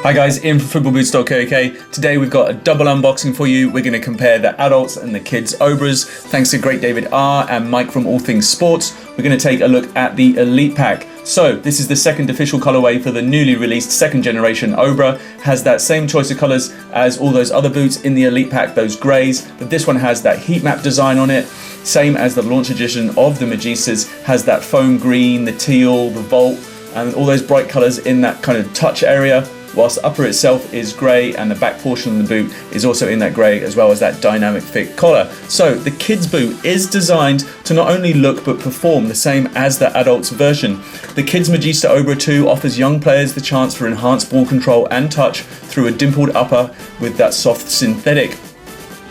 Hi guys, Ian from footballboots.co.uk. Today we've got a double unboxing for you. We're going to compare the adults and the kids Obras. Thanks to great David R and Mike from All Things Sports. We're going to take a look at the Elite Pack. So this is the second official colorway for the newly released second generation Obra. Has that same choice of colors as all those other boots in the Elite Pack, those grays, but this one has that heat map design on it. Same as the launch edition of the Magistas, has that foam green, the teal, the Volt, and all those bright colors in that kind of touch area. Whilst the upper itself is grey and the back portion of the boot is also in that grey, as well as that dynamic fit collar. So the kids boot is designed to not only look but perform the same as the adults version. The kids Magista Obra 2 offers young players the chance for enhanced ball control and touch through a dimpled upper with that soft synthetic.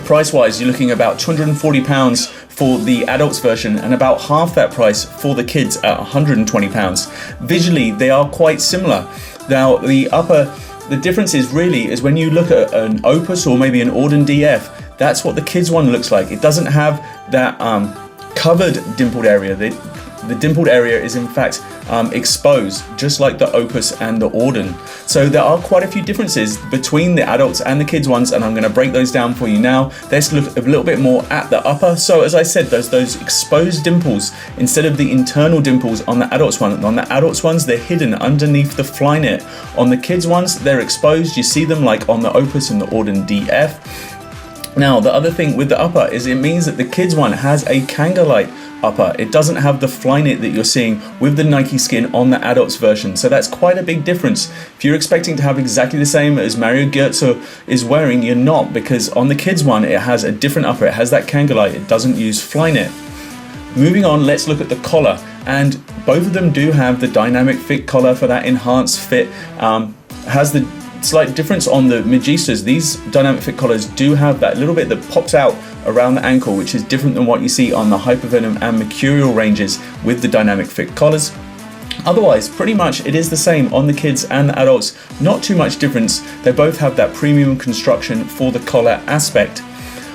Price wise, you're looking about £240 for the adults version and about half that price for the kids at £120. Visually, they are quite similar. Now, the difference is when you look at an Opus or maybe an Auden DF, that's what the kids one looks like. It doesn't have that covered dimpled area. The dimpled area is in fact exposed, just like the Opus and the Auden. So there are quite a few differences between the adults and the kids ones, and I'm going to break those down for you now. Let's look a little bit more at the upper. So as I said, those exposed dimples instead of the internal dimples on the adults one. On the adults ones, they're hidden underneath the fly knit. On the kids ones, they're exposed. You see them like on the Opus and the Auden DF. Now, the other thing with the upper is it means that the kids one has a Kangalite upper. It doesn't have the fly knit that you're seeing with the Nike skin on the adults version. So that's quite a big difference. If you're expecting to have exactly the same as Mario Götze is wearing, you're not, because on the kids one, it has a different upper. It has that Kangalite. It doesn't use fly knit. Moving on, let's look at the collar. And both of them do have the dynamic fit collar for that enhanced fit. Has the slight difference on the Magistas. These dynamic fit collars do have that little bit that pops out around the ankle, which is different than what you see on the Hypervenom and Mercurial ranges with the dynamic fit collars. Otherwise, pretty much it is the same on the kids and the adults. Not too much difference. They both have that premium construction for the collar aspect.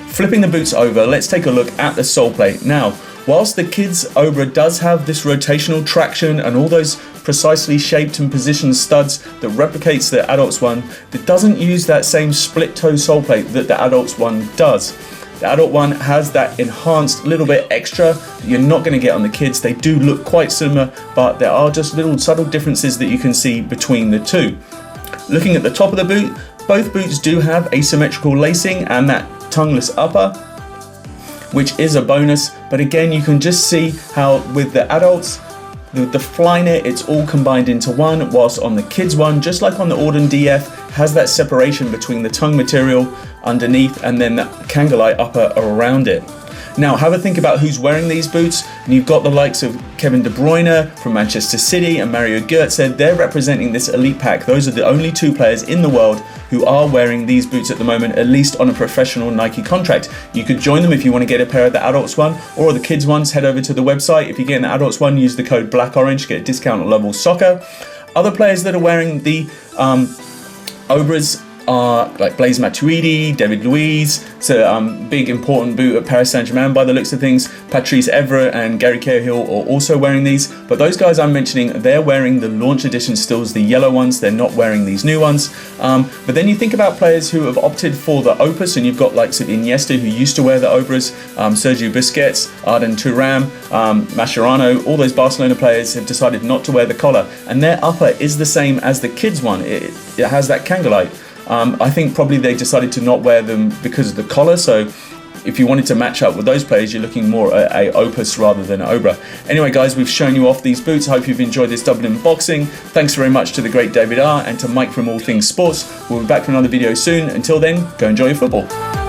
Flipping the boots over, let's take a look at the sole plate. Now, whilst the kids Obra does have this rotational traction and all those precisely shaped and positioned studs that replicates the adults one, it doesn't use that same split toe sole plate that the adults one does. The adult one has that enhanced little bit extra that you're not going to get on the kids. They do look quite similar, but there are just little subtle differences that you can see between the two. Looking at the top of the boot, both boots do have asymmetrical lacing and that tongueless upper, which is a bonus. But again, you can just see how with the adults, the fly knit, it's all combined into one, whilst on the kids one, just like on the Auden DF, has that separation between the tongue material underneath and then that Kangalite upper around it. Now, have a think about who's wearing these boots. And you've got the likes of Kevin De Bruyne from Manchester City and Mario Götze. They're representing this Elite Pack. Those are the only two players in the world who are wearing these boots at the moment, at least on a professional Nike contract. You could join them if you want to get a pair of the adults one or the kids ones. Head over to the website. If you get an adults one, use the code BLACKORANGE to get a discount on Level Soccer. Other players that are wearing the Obras are like Blaise Matuidi, David Luiz, so big important boot at Paris Saint-Germain by the looks of things. Patrice Evra and Gary Cahill are also wearing these, but those guys I'm mentioning, they're wearing the launch edition stills, the yellow ones. They're not wearing these new ones. But then you think about players who have opted for the Opus, and you've got like Iniesta, who used to wear the Obras, Sergio Busquets, Arden Turam, Mascherano. All those Barcelona players have decided not to wear the collar, and their upper is the same as the kids one. It has that Kangalite. I think probably they decided to not wear them because of the collar. So if you wanted to match up with those players, you're looking more at a Opus rather than Obra. Anyway, guys, we've shown you off these boots. I hope you've enjoyed this double unboxing. Thanks very much to the great David R and to Mike from All Things Sports. We'll be back for another video soon. Until then, go enjoy your football.